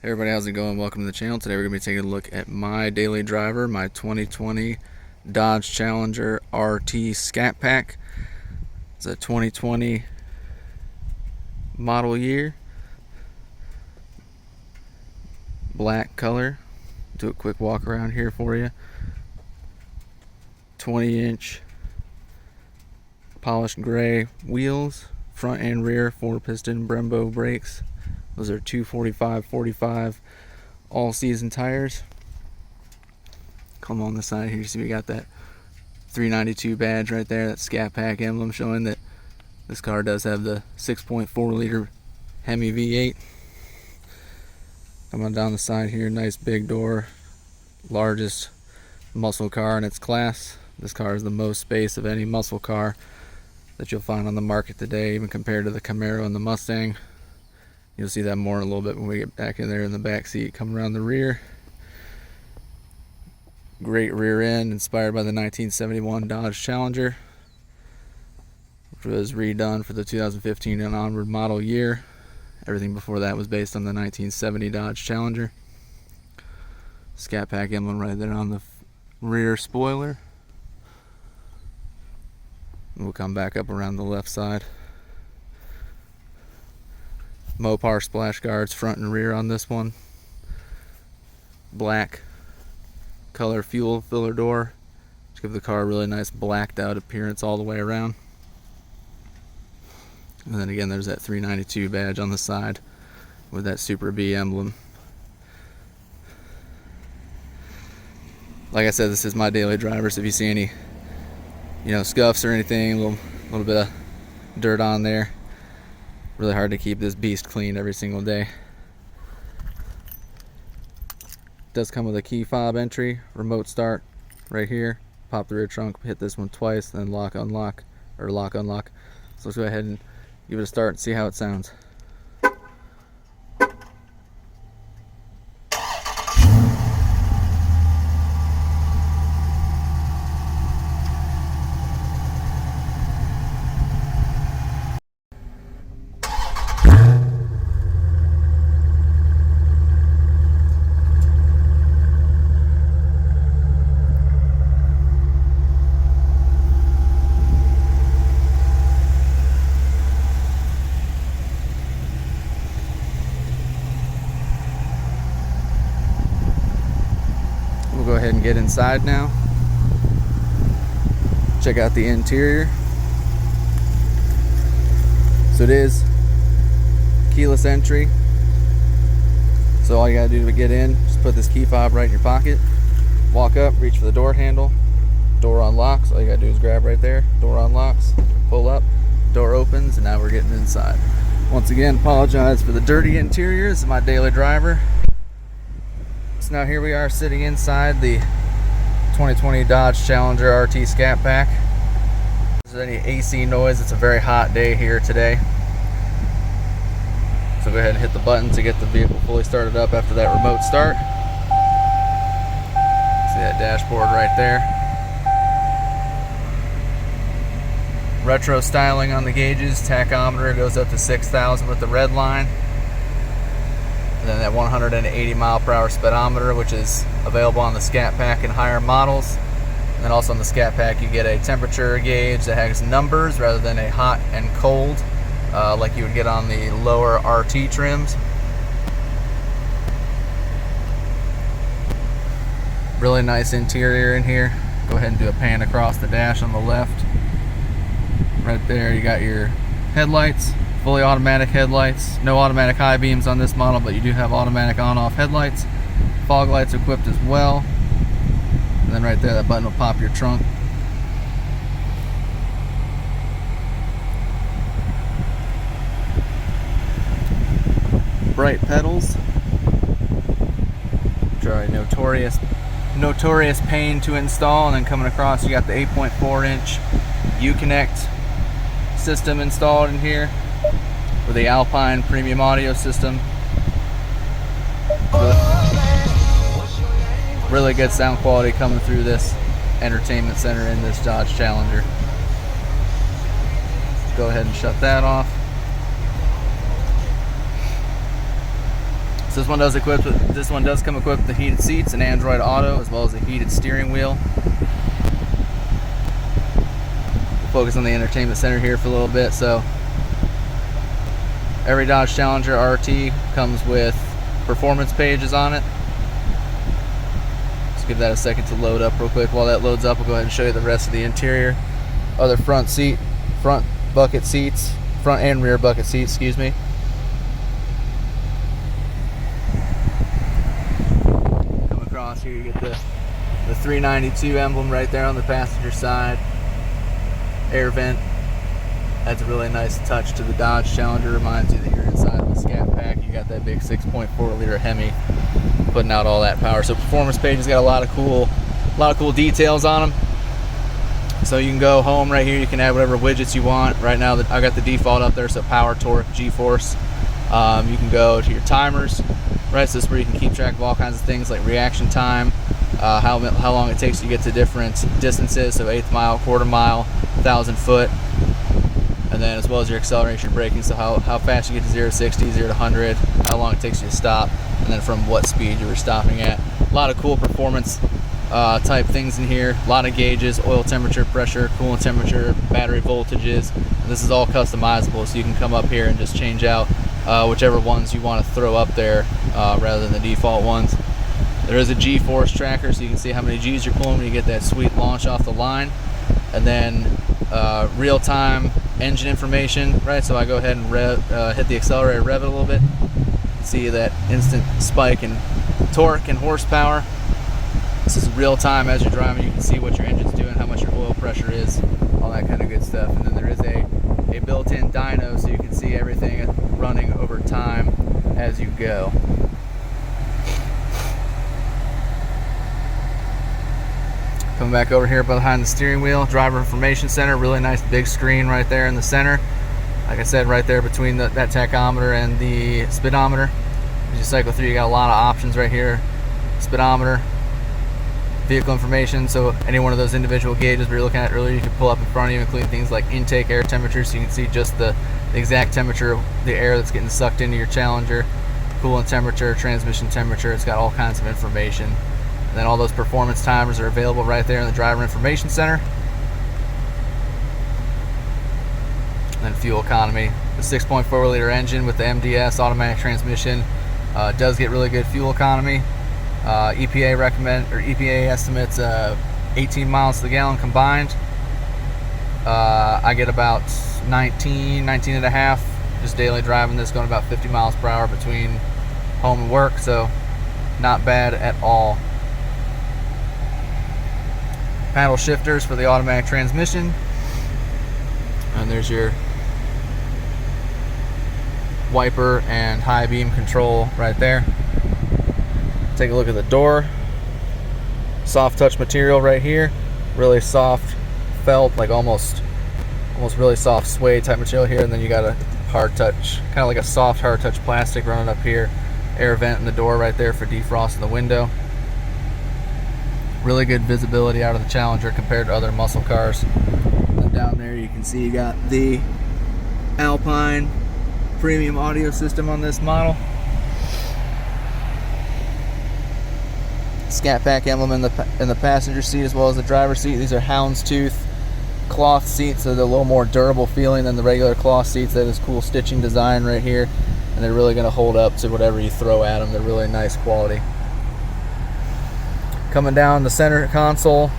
Hey everybody, how's it going? Welcome to the channel. Today we're going to be taking a look at my daily driver, my 2020 Dodge Challenger RT Scat Pack. It's a 2020 model year, black color. Do a quick walk around here for you. 20-inch polished gray wheels, front and rear 4-piston Brembo brakes. Those are 245/45 all-season tires. Come on the side here, you see we got that 392 badge right there, that Scat Pack emblem showing that this car does have the 6.4 liter Hemi V8. Come on down the side here, nice big door, largest muscle car in its class. This car is the most space of any muscle car that you'll find on the market today, even compared to the Camaro and the Mustang. You'll see that more in a little bit when we get back in there in the back seat. Come around the rear. Great rear end, inspired by the 1971 Dodge Challenger, which was redone for the 2015 and onward model year. Everything before that was based on the 1970 Dodge Challenger. Scat Pack emblem right there on the rear spoiler. We'll come back up around the left side. Mopar splash guards front and rear on this one. Black color fuel filler door to give the car a really nice blacked out appearance all the way around. And then again, there's that 392 badge on the side with that Super B emblem. Like I said, this is my daily driver, so if you see any scuffs or anything, a little bit of dirt on there, really hard to keep this beast clean every single day. Does come with a key fob entry, remote start right here. Pop the rear trunk, hit this one twice, then lock, unlock, or lock, unlock. So let's go ahead and give it a start and see how it sounds. We'll go ahead and get inside now. Check out the interior. So it is keyless entry. So all you gotta do to get in, just put this key fob right in your pocket, walk up, reach for the door handle, door unlocks. All you gotta do is grab right there, door unlocks, pull up, door opens, and now we're getting inside. Once again, apologize for the dirty interior. This is my daily driver. So now here we are sitting inside the 2020 Dodge Challenger RT Scat Pack. If there's any AC noise, it's a very hot day here today. So go ahead and hit the button to get the vehicle fully started up after that remote start. See that dashboard right there. Retro styling on the gauges. Tachometer goes up to 6,000 with the red line. And then that 180 mile per hour speedometer, which is available on the Scat Pack and higher models. And then also on the Scat Pack you get a temperature gauge that has numbers rather than a hot and cold like you would get on the lower RT trims. Really nice interior in here. Go ahead and do a pan across the dash on the left. Right there you got your headlights. Fully automatic headlights. No automatic high beams on this model, but you do have automatic on-off headlights. Fog lights equipped as well. And then right there, that button will pop your trunk. Bright pedals, which are a notorious pain to install. And then coming across, you got the 8.4-inch Uconnect system installed in here, with the Alpine premium audio system. Really good sound quality coming through this entertainment center in this Dodge Challenger. Go ahead and shut that off. So this one does come equipped with the heated seats and Android Auto, as well as a heated steering wheel. We'll focus on the entertainment center here for a little bit. So every Dodge Challenger RT comes with performance pages on it. Let's give that a second to load up real quick. While that loads up, we'll go ahead and show you the rest of the interior. Other front bucket seats, front and rear bucket seats, excuse me. Come across here, you get the 392 emblem right there on the passenger side. Air vent adds a really nice touch to the Dodge Challenger. Reminds you that you're inside the Scat Pack. You got that big 6.4 liter Hemi putting out all that power. So performance page has got a lot of cool details on them. So you can go home right here. You can add whatever widgets you want. Right now, I got the default up there, so power, torque, G-force. You can go to your timers, right? So this is where you can keep track of all kinds of things like reaction time, how long it takes you to get to different distances. So 1/8 mile, 1/4 mile, 1,000 foot. And then as well as your acceleration, braking, so how fast you get to 0 to 60, 0 to 100, how long it takes you to stop, and then from what speed you were stopping at. A lot of cool performance type things in here. A lot of gauges, oil temperature, pressure, coolant temperature, battery voltages. And this is all customizable, so you can come up here and just change out whichever ones you want to throw up there rather than the default ones. There is a G-force tracker, so you can see how many G's you're pulling when you get that sweet launch off the line. And then real-time engine information, right? So I go ahead and hit the accelerator, rev it a little bit, see that instant spike in torque and horsepower. This is real time as you're driving. You can see what your engine's doing, how much your oil pressure is, all that kind of good stuff. And then there is a built-in dyno, so you can see everything running over time as you go. Coming back over here behind the steering wheel, driver information center, really nice big screen right there in the center. Like I said, right there between that tachometer and the speedometer. As you cycle through, you got a lot of options right here. Speedometer, vehicle information, so any one of those individual gauges we were looking at earlier, you can pull up in front of you, including things like intake air temperature, so you can see just the exact temperature of the air that's getting sucked into your Challenger, coolant temperature, transmission temperature. It's got all kinds of information. And then all those performance timers are available right there in the driver information center. And then fuel economy, the 6.4 liter engine with the MDS automatic transmission does get really good fuel economy. EPA estimates 18 miles to the gallon combined. I get about 19 and a half just daily driving this, going about 50 miles per hour between home and work, so not bad at all. Paddle shifters for the automatic transmission, and there's your wiper and high beam control right there. Take a look at the door. Soft touch material right here, really soft felt, like almost really soft suede type material here, and then you got a hard touch, kind of like a soft hard touch plastic running up here. Air vent in the door right there for defrosting the window. Really good visibility out of the Challenger compared to other muscle cars. And down there you can see you got the Alpine premium audio system on this model. Scat Pack emblem in the passenger seat as well as the driver's seat. These are houndstooth cloth seats, so they're a little more durable feeling than the regular cloth seats. That is cool stitching design right here, and they're really going to hold up to whatever you throw at them. They're really nice quality. Coming down the center console,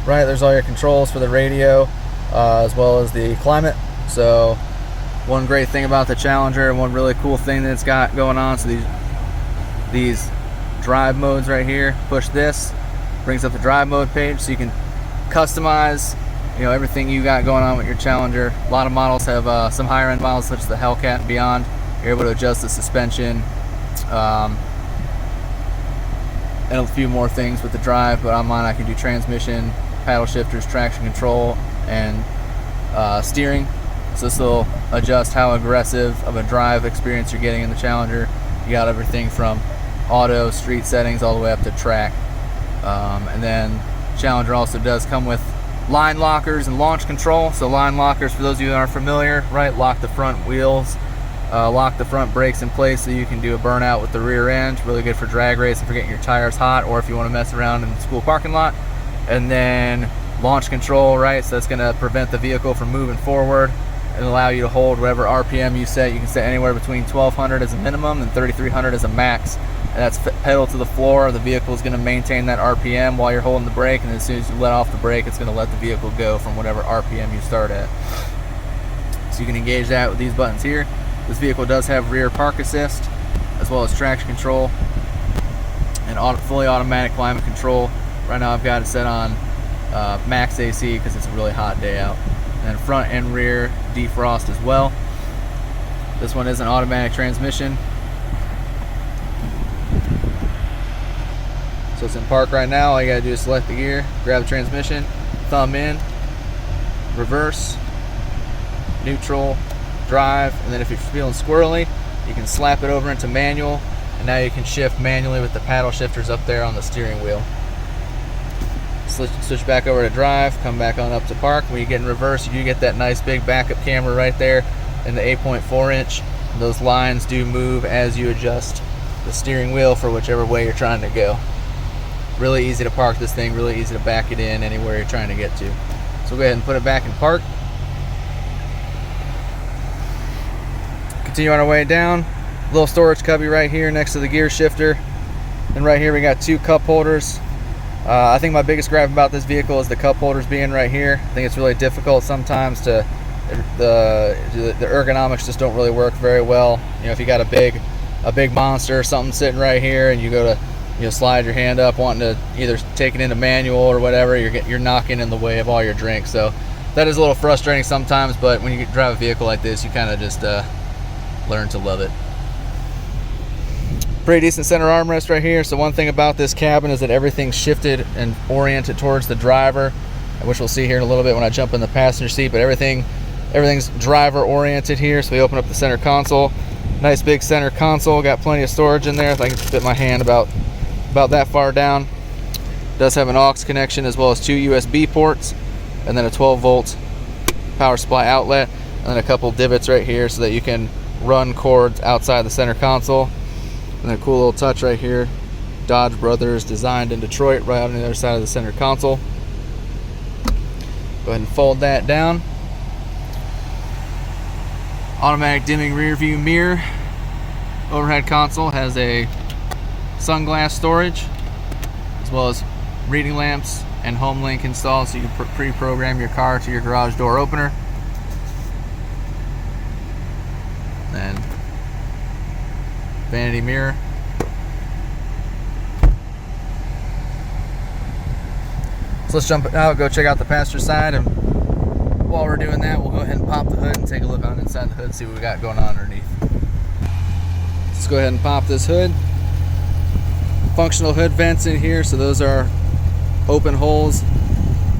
right, there's all your controls for the radio as well as the climate. So one great thing about the Challenger, and one really cool thing that it's got going on, so these drive modes right here, push this, brings up the drive mode page, so you can customize, you know, everything you got going on with your Challenger. A lot of models have some higher end models such as the Hellcat and beyond. You're able to adjust the suspension and a few more things with the drive, but on mine I can do transmission, paddle shifters, traction control, and steering. So this will adjust how aggressive of a drive experience you're getting in the Challenger. You got everything from auto, street settings, all the way up to track. And then Challenger also does come with line lockers and launch control. So line lockers, for those of you that aren't familiar, right, lock the front wheels lock the front brakes in place so you can do a burnout with the rear end. Really good for drag racing, for getting your tires hot, or if you want to mess around in the school parking lot. And then launch control, right? So that's going to prevent the vehicle from moving forward and allow you to hold whatever RPM you set. You can set anywhere between 1200 as a minimum and 3300 as a max. And that's pedal to the floor. The vehicle is going to maintain that RPM while you're holding the brake, and as soon as you let off the brake, it's going to let the vehicle go from whatever RPM you start at. So you can engage that with these buttons here. This vehicle does have rear park assist, as well as traction control and fully automatic climate control. Right now I've got it set on max AC because it's a really hot day out. And front and rear defrost as well. This one is an automatic transmission. So it's in park right now. All you gotta do is select the gear, grab the transmission, thumb in, reverse, neutral, drive, and then if you're feeling squirrely, you can slap it over into manual, and now you can shift manually with the paddle shifters up there on the steering wheel. Switch back over to drive, come back on up to park. When you get in reverse, you do get that nice big backup camera right there in the 8.4 inch. Those lines do move as you adjust the steering wheel for whichever way you're trying to go. Really easy to park this thing, really easy to back it in anywhere you're trying to get to. So we'll go ahead and put it back in park. Continue on our way down. Little storage cubby right here next to the gear shifter. And right here we got two cup holders. I think my biggest gripe about this vehicle is the cup holders being right here. I think it's really difficult sometimes to, the ergonomics just don't really work very well. You know, if you got a big monster or something sitting right here and you go to, you know, slide your hand up wanting to either take it into manual or whatever, you're knocking in the way of all your drinks. So that is a little frustrating sometimes, but when you drive a vehicle like this, you kind of just learn to love it. Pretty decent center armrest right here. So one thing about this cabin is that everything's shifted and oriented towards the driver, which we'll see here in a little bit when I jump in the passenger seat, but everything's driver oriented here. So we open up the center console. Nice big center console, got plenty of storage in there. If I can fit my hand about that far down. Does have an aux connection as well as two USB ports, and then a 12-volt power supply outlet, and then a couple divots right here so that you can run cords outside the center console. And then a cool little touch right here, Dodge Brothers designed in Detroit, right on the other side of the center console. Go ahead and fold that down. Automatic dimming rear view mirror. Overhead console has a sunglass storage, as well as reading lamps and home link installed, so you can pre-program your car to your garage door opener. Then vanity mirror. So let's jump out, go check out the passenger side, and while we're doing that, we'll go ahead and pop the hood and take a look on inside the hood, see what we got going on underneath. Let's go ahead and pop this hood. Functional hood vents in here, so those are open holes,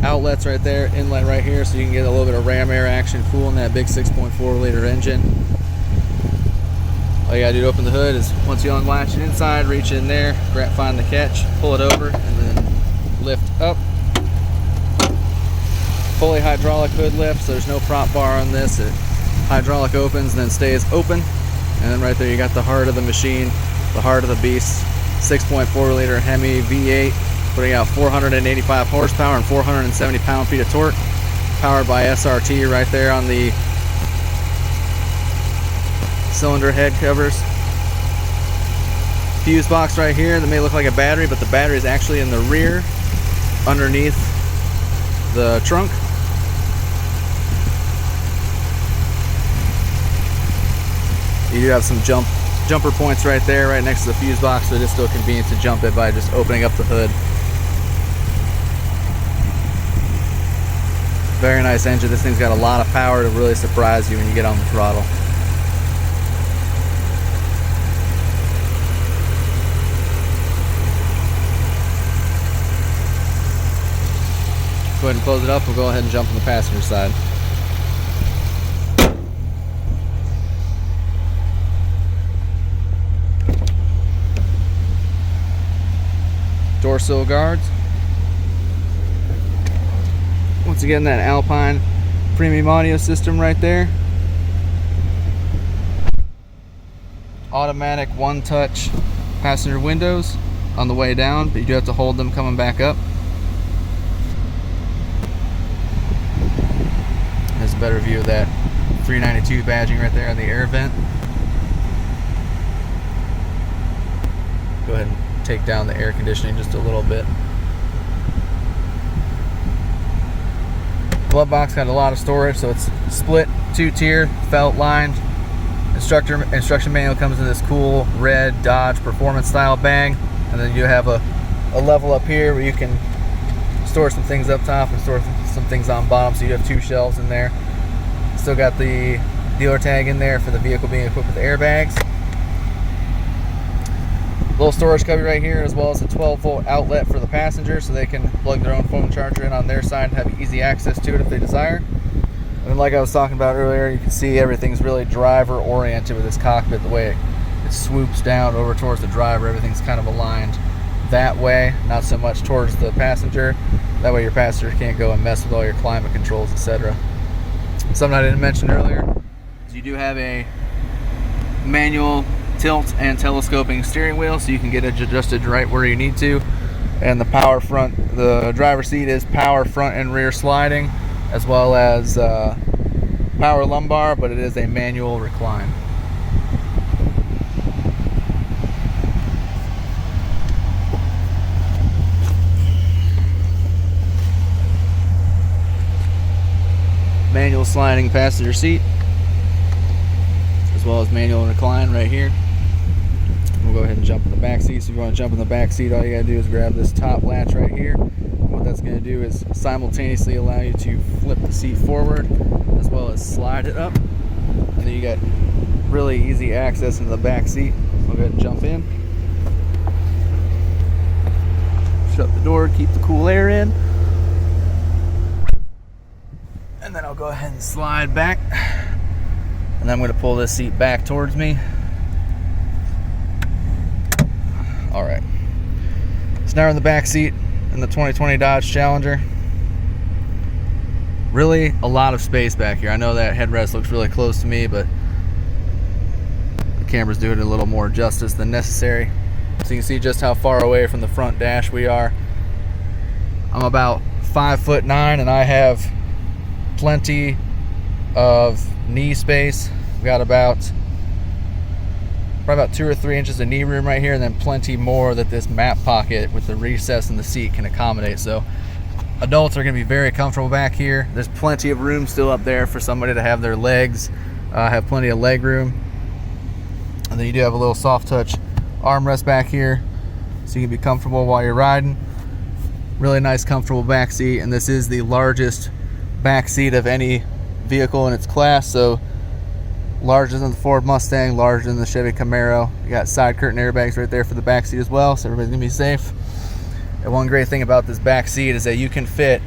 outlets right there, inlet right here, so you can get a little bit of ram air action cooling that big 6.4 liter engine. All you gotta do to open the hood is, once you unlatch it inside, reach in there, find the catch, pull it over, and then lift up. Fully hydraulic hood lift, so there's no prop bar on this. It hydraulic opens and then stays open. And then right there you got the heart of the machine, the heart of the beast. 6.4 liter Hemi V8, putting out 485 horsepower and 470 pound-feet of torque. Powered by SRT right there on the cylinder head covers. Fuse box right here that may look like a battery, but the battery is actually in the rear underneath the trunk. You do have some jumper points right there, right next to the fuse box, so it is still convenient to jump it by just opening up the hood. Very nice engine. This thing's got a lot of power to really surprise you when you get on the throttle. Go ahead and close it up. We'll go ahead and jump on the passenger side. Door sill guards. Once again, that Alpine premium audio system right there. automatic one-touch passenger windows on the way down, but you do have to hold them coming back up. There's a better view of that 392 badging right there on the air vent. Go ahead and take down the air conditioning just a little bit. Glove box got a lot of storage, so it's split 2-tier, felt lined. Instruction manual comes in this cool red Dodge performance style bag, and then you have a level up here where you can store some things up top and store some things on bottom, so you have 2 shelves in there. Still got the dealer tag in there for the vehicle being equipped with airbags. Little storage cubby right here, as well as a 12-volt outlet for the passenger, so they can plug their own phone charger in on their side and have easy access to it if they desire. And like I was talking about earlier, you can see everything's really driver oriented with this cockpit. The way it swoops down over towards the driver, everything's kind of aligned that way, not so much towards the passenger. That way your passenger can't go and mess with all your climate controls, etc. Something I didn't mention earlier is you do have a manual tilt and telescoping steering wheel, so you can get it adjusted right where you need to. And the driver's seat is power front and rear sliding, as well as power lumbar, but it is a manual recline. Manual sliding passenger seat, as well as manual recline right here. We'll go ahead and jump in the back seat. So if you want to jump in the back seat, all you gotta do is grab this top latch right here. And what that's gonna do is simultaneously allow you to flip the seat forward, as well as slide it up. And then you got really easy access into the back seat. We'll go ahead and jump in. Shut the door, keep the cool air in. And then I'll go ahead and slide back. And I'm gonna pull this seat back towards me. All right, so now we're in the back seat in the 2020 Dodge Challenger. Really a lot of space back here. I know that headrest looks really close to me, but the camera's doing a little more justice than necessary. So you can see just how far away from the front dash we are. I'm about 5'9", and I have plenty of knee space. We've got probably about 2 or 3 inches of knee room right here, and then plenty more that this map pocket with the recess in the seat can accommodate. So adults are going to be very comfortable back here. There's plenty of room still up there for somebody to have their legs, have plenty of leg room. And then you do have a little soft touch armrest back here, so you can be comfortable while you're riding. Really nice, comfortable back seat, and this is the largest back seat of any vehicle in its class. So larger than the Ford Mustang, larger than the Chevy Camaro. You got side curtain airbags right there for the back seat as well, so everybody's gonna be safe. And one great thing about this back seat is that you can fit,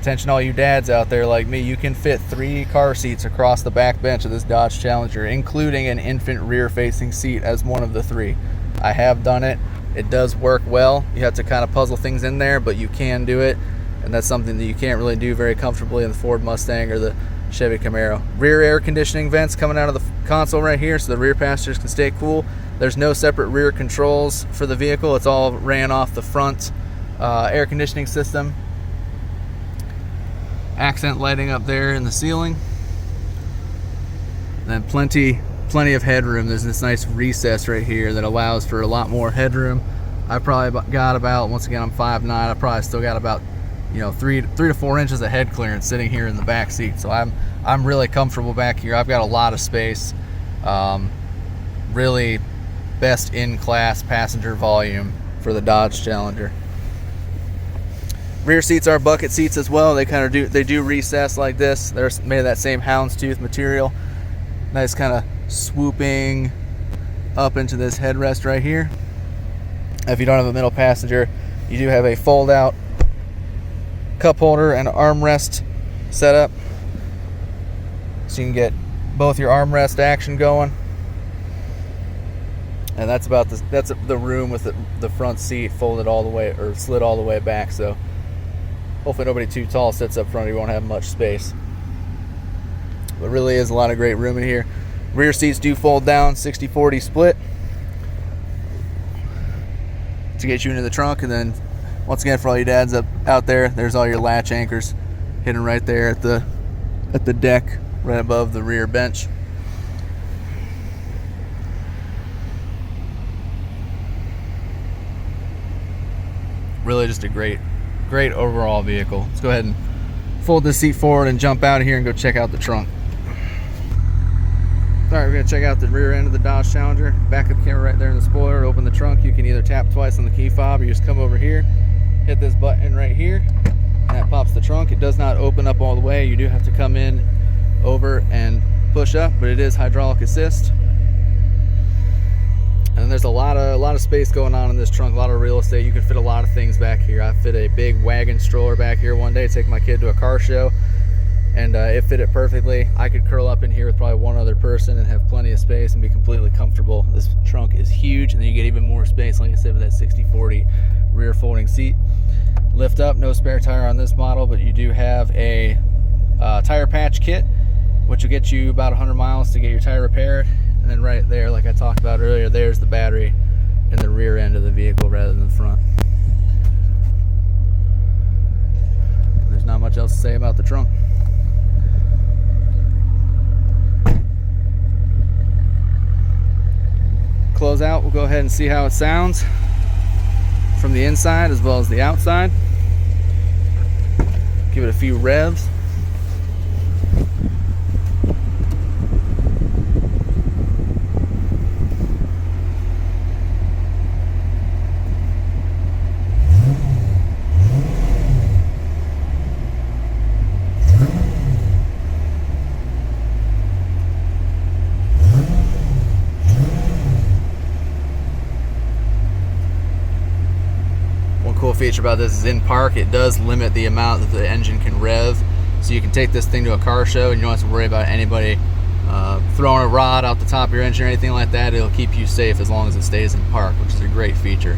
attention all you dads out there like me, you can fit 3 car seats across the back bench of this Dodge Challenger, including an infant rear facing seat as one of the 3. I have done it. It does work well. You have to kind of puzzle things in there, but you can do it. And that's something that you can't really do very comfortably in the Ford Mustang or the Chevy Camaro. Rear air conditioning vents coming out of the console right here, so the rear passengers can stay cool. There's no separate rear controls for the vehicle. It's all ran off the front air conditioning system. Accent lighting up there in the ceiling. And then plenty of headroom. There's this nice recess right here that allows for a lot more headroom. I probably got about, once again, I'm 5'9", I probably still got about 3 to 4 inches of head clearance sitting here in the back seat. So I'm really comfortable back here. I've got a lot of space. Really best in class passenger volume for the Dodge Challenger. Rear seats are bucket seats as well. They do recess like this. They're made of that same houndstooth material. Nice kind of swooping up into this headrest right here. If you don't have a middle passenger, you do have a fold out cup holder and armrest setup, so you can get both your armrest action going. And that's the room with the front seat folded all the way, or slid all the way back. So hopefully nobody too tall sits up front. You won't have much space, but really is a lot of great room in here. Rear seats do fold down, 60-40 split to get you into the trunk. And then once again, for all you dads out there, there's all your latch anchors hidden right there at the deck, right above the rear bench. Really just a great overall vehicle. Let's go ahead and fold this seat forward and jump out of here and go check out the trunk. Alright, we're going to check out the rear end of the Dodge Challenger. Backup camera right there in the spoiler. Open the trunk. You can either tap twice on the key fob or you just come over here, hit this button right here, and that pops the trunk. It does not open up all the way. You do have to come in over and push up, but it is hydraulic assist. And there's a lot of space going on in this trunk, a lot of real estate. You can fit a lot of things back here. I fit a big wagon stroller back here one day, take my kid to a car show, and it fit it perfectly. I could curl up in here with probably one other person and have plenty of space and be completely comfortable. This trunk is huge, and then you get even more space, like I said, with that 60-40 rear folding seat. Lift up, no spare tire on this model, but you do have a tire patch kit, which will get you about 100 miles to get your tire repaired. And then right there, like I talked about earlier, there's the battery in the rear end of the vehicle rather than the front. There's not much else to say about the trunk. Close out, we'll go ahead and see how it sounds from the inside as well as the outside. Give it a few revs. Cool feature about this is in park, it does limit the amount that the engine can rev, so you can take this thing to a car show and you don't have to worry about anybody throwing a rod out the top of your engine or anything like that. It'll keep you safe as long as it stays in park, which is a great feature.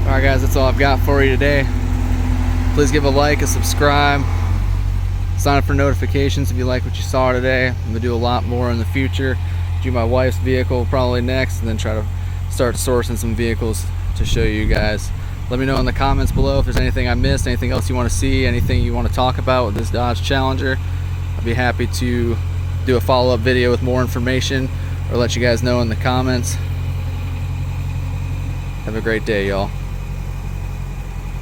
Alright guys, that's all I've got for you today. Please give a like, a subscribe, sign up for notifications if you like what you saw today. I'm going to do a lot more in the future. Do my wife's vehicle probably next, and then try to start sourcing some vehicles to show you guys. Let me know in the comments below if there's anything I missed, anything else you want to see, anything you want to talk about with this Dodge Challenger. I'd be happy to do a follow-up video with more information or let you guys know in the comments. Have a great day, y'all.